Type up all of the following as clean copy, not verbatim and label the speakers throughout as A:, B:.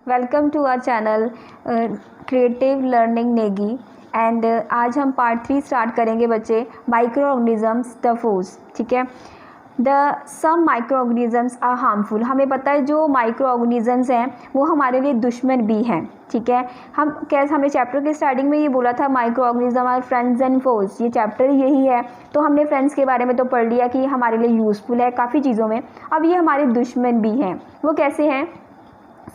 A: Welcome to our channel creative learning Negi and आज हम part 3 start करेंगे बच्चे माइक्रो ऑर्गेनिजम्स द फोर्स। ठीक है, the some microorganisms are harmful. हमें पता है जो माइक्रो ऑर्गेनिजम्स हैं वो हमारे लिए दुश्मन भी हैं। ठीक है, हमने चैप्टर के स्टार्टिंग में ये बोला था microorganism are friends and foes. ये चैप्टर यही है, तो हमने फ्रेंड्स के बारे में तो पढ़ लिया कि हमारे लिए यूज़फुल है काफ़ी चीज़ों में। अब ये हमारे दुश्मन भी हैं। वो कैसे हैं?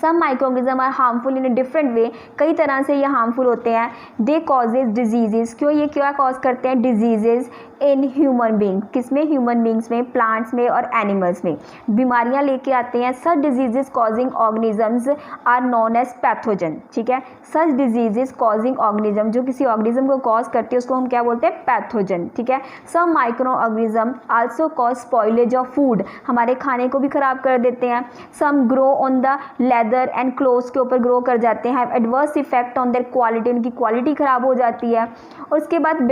A: Some microorganism are harmful in a different way. कई तरह से ये हार्मफुल होते हैं। They causes diseases. क्यों ये क्या कॉज करते हैं? Diseases in human being. किसमें? ह्यूमन बींग्स में, प्लांट्स में और एनिमल्स में बीमारियां लेके आते हैं। Such diseases causing organisms are known as pathogen. ठीक है, सच डिजीजेज कॉजिंग ऑर्गेनिज्म, जो किसी ऑर्गेनिज्म को कॉज करती है उसको हम क्या बोलते हैं? पैथोजन। ठीक है, some micro organism also cause spoilage of food. हमारे खाने को भी खराब कर देते हैं। Some grow on the leather and clothes के ऊपर ग्रो कर जाते हैं। Adverse effect on their quality, उनकी क्वालिटी खराब हो जाती है। और उसके बाद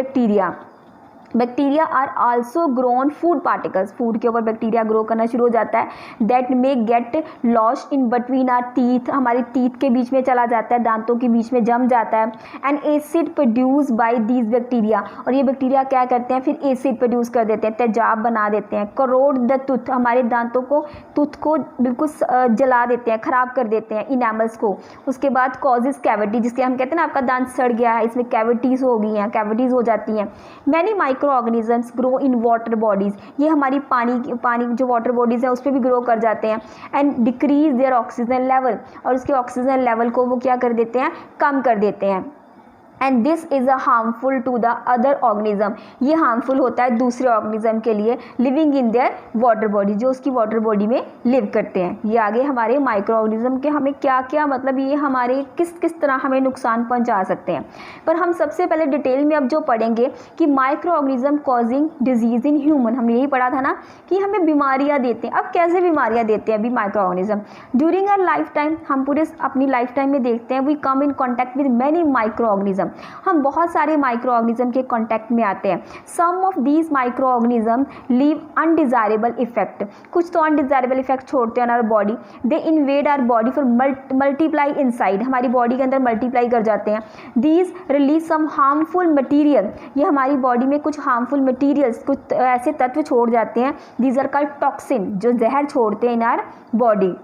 A: bacteria are also grown food particles. Food के ऊपर बैक्टीरिया ग्रो करना शुरू हो जाता है। That may get lost in between are teeth. हमारी टीथ के बीच में चला जाता है, दांतों के बीच में जम जाता है। And acid produce by these bacteria, और ये बैक्टीरिया क्या करते हैं? फिर एसिड प्रोड्यूस कर देते हैं, तेजाब बना देते हैं। करोड द टूथ, हमारे दांतों को, टूथ को बिल्कुल जला देते हैं, खराब कर देते हैं, इनेमल्स को। उसके बाद कॉजेज कैविटी, जिसके हम कहते हैं ना आपका दांत सड़ गया है, इसमें कैविटीज़ हो गई हैं, कैविटीज़ हो जाती हैं। Many micro organisms grow in water bodies. ये हमारी पानी जो वाटर बॉडीज है उस पर भी ग्रो कर जाते हैं। And decrease there oxygen level, और उसके ऑक्सीजन लेवल को वो क्या कर देते हैं? कम कर देते हैं। And this is a harmful to the other organism. ये हार्मफुल होता है दूसरे ऑर्गेनिज्म के लिए living in their water body, जो उसकी वाटर बॉडी में लिव करते हैं। ये आगे हमारे माइक्रो ऑर्गेनिज्म के हमें क्या क्या मतलब ये हमारे किस किस तरह हमें नुकसान पहुंचा सकते हैं। पर हम सबसे पहले डिटेल में अब जो पढ़ेंगे कि micro organism causing disease in human. हमने यही पढ़ा था ना कि हमें बीमारियाँ देते हैं। अब कैसे बीमारियाँ देते हैं अभी microorganism? During our lifetime, हम पूरे अपनी लाइफ टाइम में देखते हैं we come in contact with many microorganism. हम बहुत सारे माइक्रो ऑर्गेनिज्म के कांटेक्ट में आते हैं। Some of these micro organism leave undesirable effect. कुछ तो अनडिजायरेबल इफेक्ट छोड़ते हैं our body. They invade our body for multiply inside, हमारी बॉडी के अंदर मल्टीप्लाई कर जाते हैं। These release some harmful material, ये हमारी बॉडी में कुछ हार्मफुल मटीरियल्स, कुछ ऐसे तत्व छोड़ जाते हैं। दीज आर कॉल्ड टॉक्सिन, जो जहर छोड़ते हैं in our body.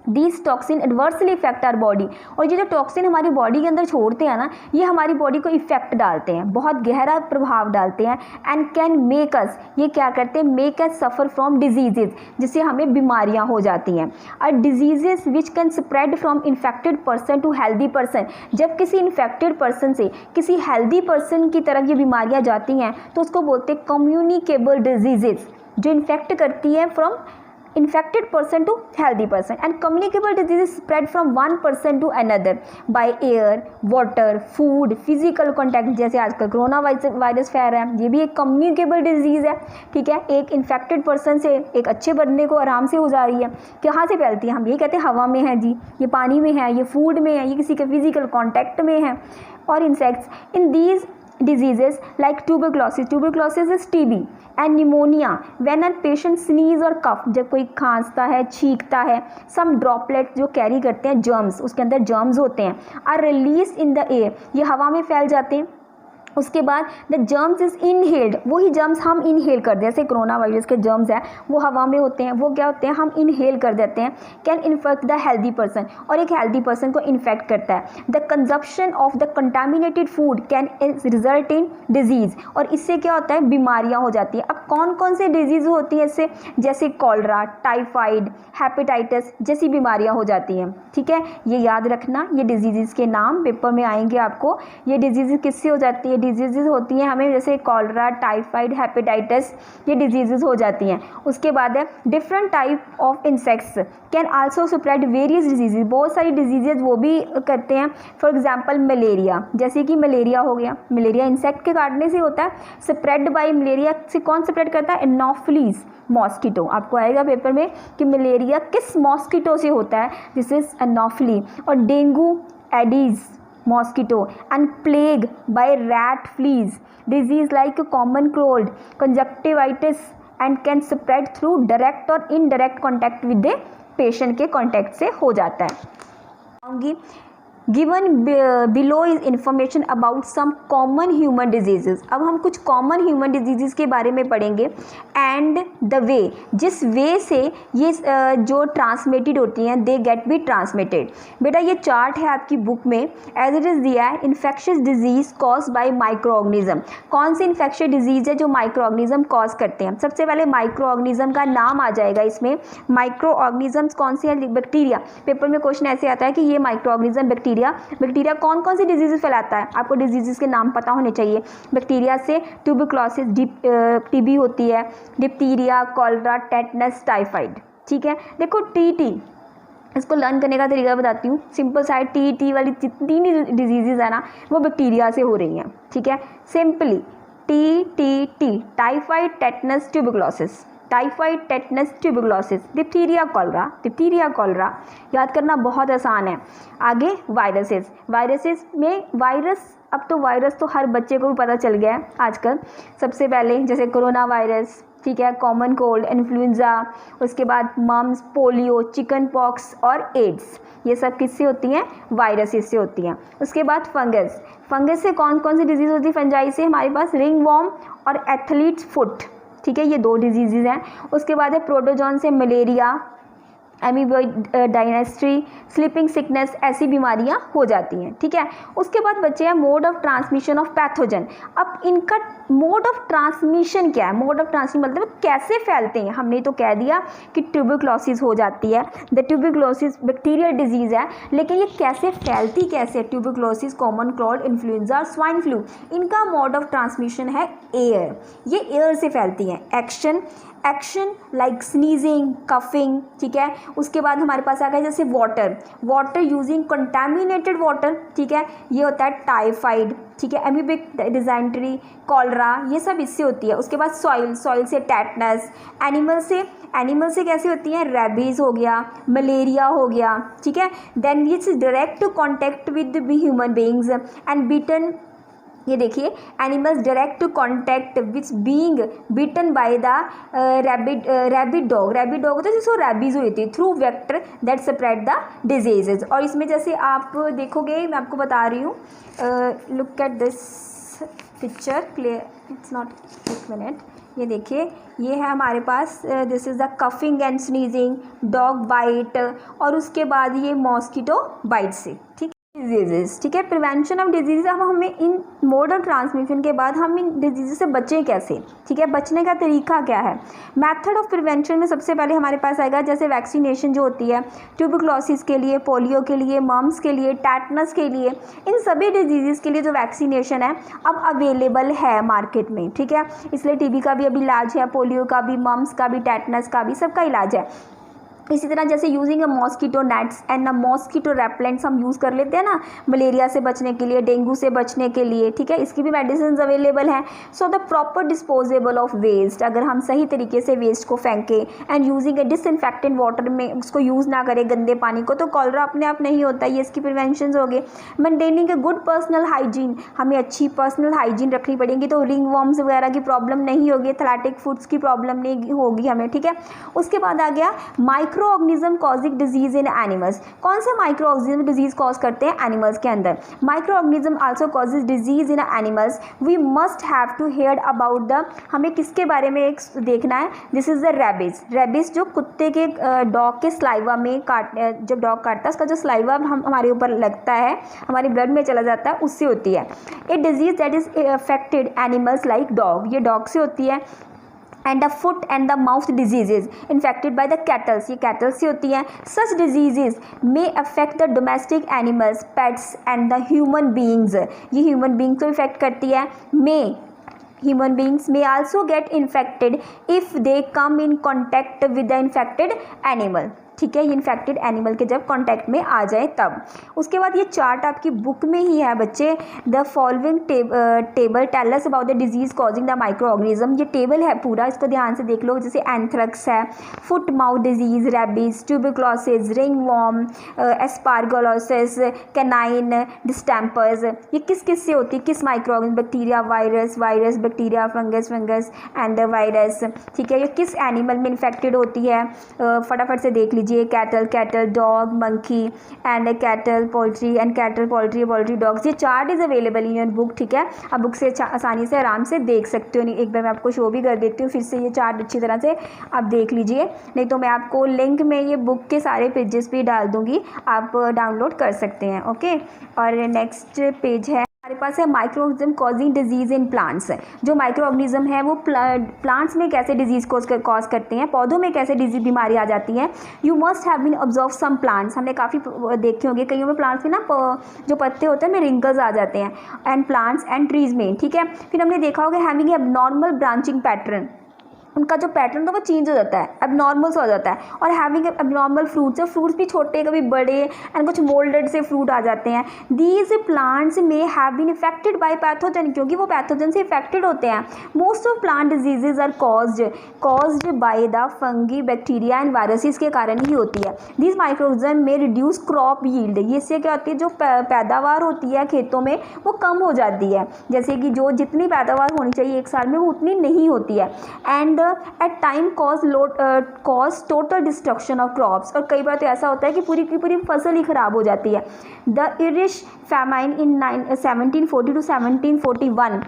A: These toxin adversely affect our body, और ये जो टॉक्सिन हमारी बॉडी के अंदर छोड़ते हैं ना, ये हमारी बॉडी को इफेक्ट डालते हैं, बहुत गहरा प्रभाव डालते हैं। एंड कैन मेक अस, ये क्या करते हैं? Make us suffer from diseases, जिससे हमें बीमारियां हो जाती हैं। और diseases which can spread from infected person to healthy person, जब किसी इन्फेक्टेड पर्सन से किसी हेल्दी पर्सन की तरफ ये बीमारियाँ जाती हैं तो उसको बोलते हैं कम्युनिकेबल डिजीजेज, जो इन्फेक्ट करती है from infected person to healthy person. And communicable diseases spread from one person to another by air, water, food, physical contact। जैसे आजकल कोरोना वायरस फैल रहा है, ये भी एक कम्युनिकेबल डिजीज़ है। ठीक है, एक इन्फेक्टेड पर्सन से एक अच्छे बंदे को आराम से हो जा रही है। कहाँ से फैलती है? हम यही कहते हैं हवा में है जी, ये पानी में है, ये फूड में है, ये किसी के फिजिकल कॉन्टैक्ट में है। और insects in these diseases like tuberculosis is TB and pneumonia when a patient sneeze और cough, जब कोई खांसता है, छींकता है। some droplets जो कैरी करते हैं germs, उसके अंदर germs होते हैं, are released in the air, ये हवा में फैल जाते हैं। उसके बाद द जर्म्स इज़ इनहेल्ड, वही जर्म्स हम इनहेल कर दें, जैसे कोरोना वायरस के जर्म्स हैं वो हवा में होते हैं, वो क्या होते हैं? हम इनहेल कर देते हैं। Can infect the healthy person, और एक हेल्दी पर्सन को इन्फेक्ट करता है। The consumption of the contaminated food can result in disease, और इससे क्या होता है? बीमारियाँ हो जाती हैं। अब कौन कौन से डिजीज़ होती हैं इससे? जैसे कॉलरा, टाइफाइड, हेपेटाइटिस जैसी बीमारियाँ हो जाती हैं। ठीक है, ये याद रखना, ये डिजीज़ के नाम पेपर में आएंगे आपको। ये डिजीज़ किससे हो जाती है? डिजीज़ होती हैं हमें, जैसे कॉलरा, टाइफाइड, हेपेटाइटिस, ये डिजीज़ हो जाती हैं। उसके बाद है different type of insects can also spread various disease, बहुत सारी डिजीज़ वो भी करते हैं। फॉर एग्जांपल मलेरिया, जैसे कि मलेरिया हो गया, मलेरिया इंसेक्ट के काटने से होता है। स्प्रेड बाय मलेरिया से कौन स्प्रेड करता है? Anopheles mosquito. आपको आएगा पेपर में कि मलेरिया किस मॉस्किटो से होता है, दिस इज एनोफिली। और dengue Aedes mosquito and plague by rat fleas, disease like common cold, conjunctivitis and can spread through direct or indirect contact with the patient के contact से हो जाता है। बताऊँगी। Given below is information about some common human diseases. अब हम कुछ common human diseases के बारे में पढ़ेंगे एंड द वे, जिस वे से ये जो ट्रांसमिटेड होती हैं, दे गेट बी ट्रांसमिटेड। बेटा ये चार्ट है आपकी बुक में, एज इट इज़ दिया है infectious disease cause by micro organism. कौन सी इन्फेक्शियस डिजीज है जो माइक्रो ऑर्गेनिज्म कॉज करते हैं? सबसे पहले माइक्रो ऑर्गेनिज्म का नाम आ जाएगा इसमें। माइक्रो ऑर्गेनिजम्स कौन से हैं? बैक्टीरिया। पेपर में क्वेश्चन ऐसे आता है कि ये माइक्रो ऑर्गेनिज्म बैक्टीरिया कौन कौन सी डिजीजेस फैलाता है? आपको डिजीजेस के नाम पता होने चाहिए। बैक्टीरिया से ट्यूबरक्लोसिस, टीबी होती है, डिप्थीरिया, कॉलरा, टेटनस, टाइफाइड। ठीक है, देखो टीटी, इसको लर्न करने का तरीका बताती हूँ। सिंपल साइड टी वाली जितनी डिजीजेज है ना, वो बैक्टीरिया से हो रही हैं। ठीक है, simply T, typhoid, tetanus, tuberculosis. Typhoid, tetanus, tuberculosis, diphtheria cholera याद करना बहुत आसान है। आगे वायरसेस में वायरस, अब तो वायरस तो हर बच्चे को भी पता चल गया है आजकल। सबसे पहले जैसे कोरोना वायरस, ठीक है, कॉमन कोल्ड, इन्फ्लुएंजा, उसके बाद मम्स, पोलियो, चिकन पॉक्स और एड्स, ये सब किससे होती हैं? वायरसेस से होती हैं। उसके बाद फंगस से कौन कौन सी डिजीज़ होती है? फंजाई से हमारे पास रिंग वॉर्म और एथलीट्स फुट। ठीक है, ये 2 डिजीज़ हैं। उसके बाद है प्रोटोजोन से मलेरिया, एमीबॉइड डायनेस्ट्री, स्लीपिंग सिकनेस, ऐसी बीमारियां हो जाती हैं। ठीक है, उसके बाद बचे हैं mode of transmission of pathogen. अब इनका मोड ऑफ ट्रांसमिशन क्या है? मोड ऑफ ट्रांसमिशन मतलब कैसे फैलते हैं। हमने तो कह दिया कि ट्यूबरक्लोसिस हो जाती है, द ट्यूबरक्लोसिस बैक्टीरियल डिजीज़ है, लेकिन ये कैसे फैलती कैसे? Tuberculosis, common cold, influenza, swine flu, इनका मोड ऑफ ट्रांसमिशन है एयर। ये एयर से फैलती हैं। Action like sneezing, coughing. ठीक है, उसके बाद हमारे पास आ गया जैसे वाटर यूजिंग कंटामिनेटेड वाटर। ठीक है, ये होता है टाइफाइड। ठीक है, एमीबिक डिजेंट्री, कॉलरा, ये सब इससे होती है। उसके बाद सॉइल से टेटनस। एनिमल से कैसे होती हैं? रेबीज़ हो गया, मलेरिया हो गया। ठीक है, then it's direct contact with human beings and beaten. ये देखिए, animals direct contact which being beaten by the rabid dog होता है जिसको रैबीज हुई थी, through vector that spread the diseases. और इसमें जैसे आप देखोगे, मैं आपको बता रही हूँ, look at this picture, clear, it's not, एक मिनट, ये देखिए, ये है हमारे पास, this is the coughing and sneezing, dog bite, और उसके बाद ये मॉस्किटो बाइट से। ठीक, डिजीजेस। ठीक है, प्रिवेंशन ऑफ डिजीज। अब हमें इन मोड ऑफ ट्रांसमिशन के बाद हम इन डिजीज से बचें कैसे? ठीक है, बचने का तरीका क्या है? मेथड ऑफ प्रिवेंशन में सबसे पहले हमारे पास आएगा जैसे वैक्सीनेशन जो होती है ट्यूबरक्लोसिस के लिए, पोलियो के लिए, मम्स के लिए, टेटनस के लिए, इन सभी डिजीज़ के लिए जो वैक्सीनेशन है अब अवेलेबल है मार्केट में। ठीक है, इसलिए टीबी का भी अभी इलाज है, पोलियो का भी, मम्स का भी, टेटनस का भी, सबका इलाज है। इसी तरह जैसे using a mosquito nets and a mosquito repellents हम यूज़ कर लेते हैं ना, मलेरिया से बचने के लिए, डेंगू से बचने के लिए। ठीक है, इसकी भी मेडिसिन अवेलेबल हैं। So the proper disposable of waste, अगर हम सही तरीके से वेस्ट को फेंकें and using a disinfectant water में उसको यूज़ ना करें गंदे पानी को, तो कॉलरा अपने आप नहीं होता। ये इसकी प्रिवेंशन हो गए। Maintaining a good personal hygiene, हमें अच्छी पर्सनल हाइजीन रखनी पड़ेगी, तो रिंग वॉर्म्स वगैरह की प्रॉब्लम नहीं होगी, एथलेटिक फूड्स की प्रॉब्लम नहीं होगी हमें। ठीक है, उसके बाद आ गया micro organism causing disease in animals. कौन से माइक्रो ऑर्गेनिज्म डिजीज कॉज करते हैं? एनिमल्स के अंदर। Micro organism also causes disease in animals. We must have to hear about the, हमें किसके बारे में एक देखना है, दिस इज द रेबीज जो कुत्ते के डॉग के स्लाइवा में जब डॉग काटता है उसका जो स्लाइवा हमारे ऊपर लगता है, हमारे ब्लड में चला जाता है, उससे होती है। A disease that is affected animals like dog, ये डॉग से होती है। And the foot and the mouth diseases infected by the cattles, ये कैटल से होती हैं। Such diseases may affect the domestic animals, pets and the human beings, ये human beings को इफेक्ट करती है। Human beings may also get infected if they come in contact with the infected animal। ठीक है, ये इन्फेक्टेड एनिमल के जब contact में आ जाए तब। उसके बाद ये चार्ट आपकी बुक में ही है बच्चे, the following table tell us about the disease causing the micro organism, ये टेबल है पूरा, इसको ध्यान से देख लो। जैसे एंथ्रैक्स है, foot mouth disease, rabies, tuberculosis, ringworm, aspergillosis, canine distempers, ये किस किस से होती है, किस micro organism? Bacteria, virus, bacteria, fungus and virus. ठीक है, ये किस एनिमल में इन्फेक्टेड होती है? फटाफट से देख लीजिए। लीजिए cattle dog monkey and cattle poultry and cattle poultry dogs. ये chart is available in your book, ठीक है। आप बुक से आसानी से आराम से देख सकते हो। नहीं, एक बार मैं आपको शो भी कर देती हूँ फिर से, ये चार्ट अच्छी तरह से आप देख लीजिए, नहीं तो मैं आपको लिंक में ये बुक के सारे पेजेस भी डाल दूँगी, आप डाउनलोड कर सकते हैं। ओके, और नेक्स्ट पेज है हमारे पास है micro organism causing disease in plants. जो माइक्रो ऑर्गेनिज्म है वो प्लांट्स में कैसे डिजीज़ कॉज करते हैं, पौधों में कैसे डिजीज बीमारी आ जाती है। You must have been observe some plants, हमने काफ़ी देखे होंगे कईयों में प्लांट्स में ना जो पत्ते होते हैं में रिंकल्स आ जाते हैं, एंड प्लांट्स एंड ट्रीज में, ठीक है। फिर हमने देखा होगा हैविंग एबनॉर्मल ब्रांचिंग पैटर्न, उनका जो पैटर्न था वो चेंज हो जाता है, एबनॉर्मल सा हो जाता है। और हैविंग एबनॉर्मल फ्रूट्स, फ्रूट्स भी छोटे कभी बड़े एंड कुछ मोल्डेड से फ्रूट आ जाते हैं। These plants may have been affected by pathogen, क्योंकि वो पैथोजन से इफेक्टेड होते हैं। Most of plant diseases are caused by the fungi bacteria and viruses के कारण ही होती है। This microorganism may reduce crop yield, ये इससे क्या होती है, जो पैदावार होती है खेतों में वो कम हो जाती है, जैसे कि जो जितनी पैदावार होनी चाहिए एक साल में वो उतनी नहीं होती है। And at time cause total destruction of crops, और कई बार तो ऐसा होता है कि पूरी की पूरी फसल ही खराब हो जाती है। The Irish famine in 1740 to 1741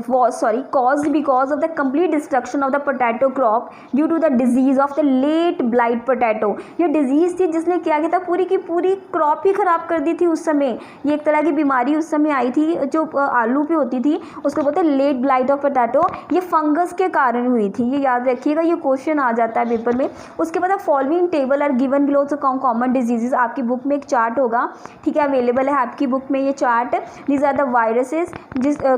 A: was caused because of the complete destruction of the potato crop due to the disease of the late blight potato। ये डिजीज़ थी जिसने क्या किया था, पूरी की पूरी क्रॉप ही ख़राब कर दी थी उस समय। ये एक तरह की बीमारी उस समय आई थी जो आलू पे होती थी, उसको बोलते हैं लेट ब्लाइट ऑफ पोटैटो। ये फंगस के कारण हुई थी, ये याद रखिएगा, ये क्वेश्चन आ जाता है पेपर में। उसके बाद following table are given below common diseases, आपकी बुक में एक चार्ट होगा, ठीक है, अवेलेबल है आपकी बुक में ये chart. These are the viruses,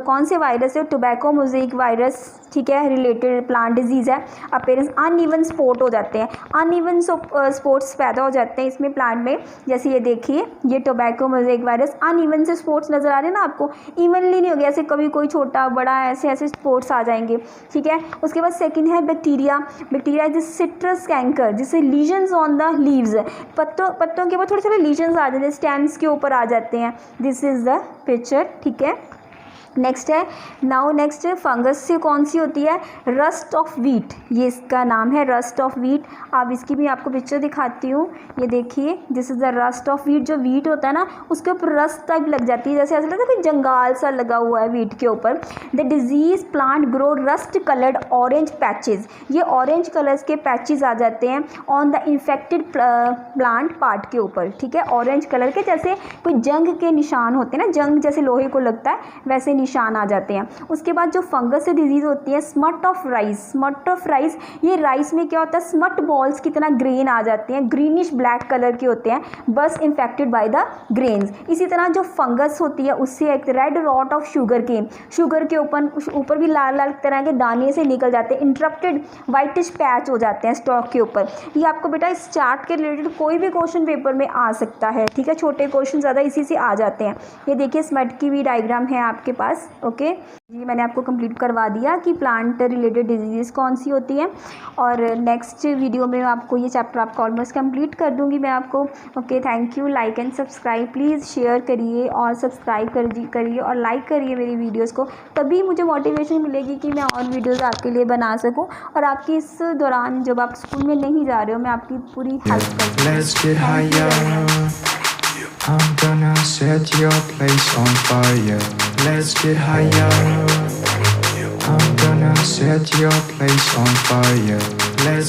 A: कौन से वायरस है, टोबैको मोज़ेइक वायरस, ठीक है, रिलेटेड प्लांट डिजीज़ है। अपेयरेंस अनइवन स्पॉट हो जाते हैं, अनइवन स्पॉट्स पैदा हो जाते हैं इसमें प्लांट में, जैसे ये देखिए, ये टोबैको मोज़ेइक वायरस अनइवन से स्पॉट्स नज़र आ रहे हैं ना आपको, इवनली नहीं हो गया, ऐसे कभी कोई छोटा बड़ा ऐसे स्पॉट्स आ जाएंगे, ठीक है। उसके बाद सेकंड है बैक्टीरिया इज सिट्रस कैंकर, जिससे लीजन्स ऑन द लीव्स, पत्तों के ऊपर थोड़े थोड़े लीजन्स आ जाते हैं, स्टेम्स के ऊपर आ जाते हैं। दिस इज़ द पिक्चर, ठीक है। नेक्स्ट है नेक्स्ट फंगस से कौन सी होती है, रस्ट ऑफ वीट, ये इसका नाम है, रस्ट ऑफ वीट। अब इसकी भी आपको पिक्चर दिखाती हूँ, ये देखिए, this is the rust of wheat. जो वीट होता है ना उसके ऊपर रस्ट टाइप लग जाती है, जैसे ऐसा लगता है कोई जंगाल सा लगा हुआ है वीट के ऊपर। The disease plant grow rust coloured orange patches, ये ऑरेंज कलर्स के पैचेज आ जाते हैं on the infected plant part के ऊपर, ठीक है, ऑरेंज कलर के, जैसे कोई जंग के निशान होते हैं ना, जंग जैसे लोहे को लगता है वैसे निशान आ जाते हैं। उसके बाद जो फंगस से डिजीज़ होती है स्मट ऑफ राइस, ये राइस में क्या होता है, स्मट बॉल्स की तरह ग्रेन आ जाते हैं, ग्रीनिश ब्लैक कलर के होते हैं, बस इन्फेक्टेड बाय द ग्रेन्स। इसी तरह जो फंगस होती है उससे एक रेड रॉट ऑफ शुगर के ऊपर भी लाल लाल तरह के दाने से निकल जाते हैं, इंटरप्टेड वाइटिश पैच हो जाते हैं स्टॉक के ऊपर। ये आपको बेटा इस चार्ट के रिलेटेड कोई भी क्वेश्चन पेपर में आ सकता है, ठीक है, छोटे क्वेश्चन ज़्यादा इसी से आ जाते हैं। ये देखिए स्मट की भी डायग्राम है आपके पास। ओके जी, मैंने आपको कंप्लीट करवा दिया कि प्लांट रिलेटेड डिजीज़ कौन सी होती हैं, और नेक्स्ट वीडियो में आपको ये चैप्टर आपका ऑलमोस्ट कंप्लीट कर दूंगी मैं आपको। Okay, thank you. Like and subscribe please, share करिए और सब्सक्राइब करिए और लाइक करिए मेरी वीडियोस को, तभी मुझे मोटिवेशन मिलेगी कि मैं और वीडियोस आपके लिए बना सकूं, और आपकी इस दौरान जब आप स्कूल में नहीं जा रहे हो मैं आपकी पूरी हेल्प करूँगी।
B: I'm gonna set your place on fire. Let's get higher. I'm gonna set your place on fire. Let's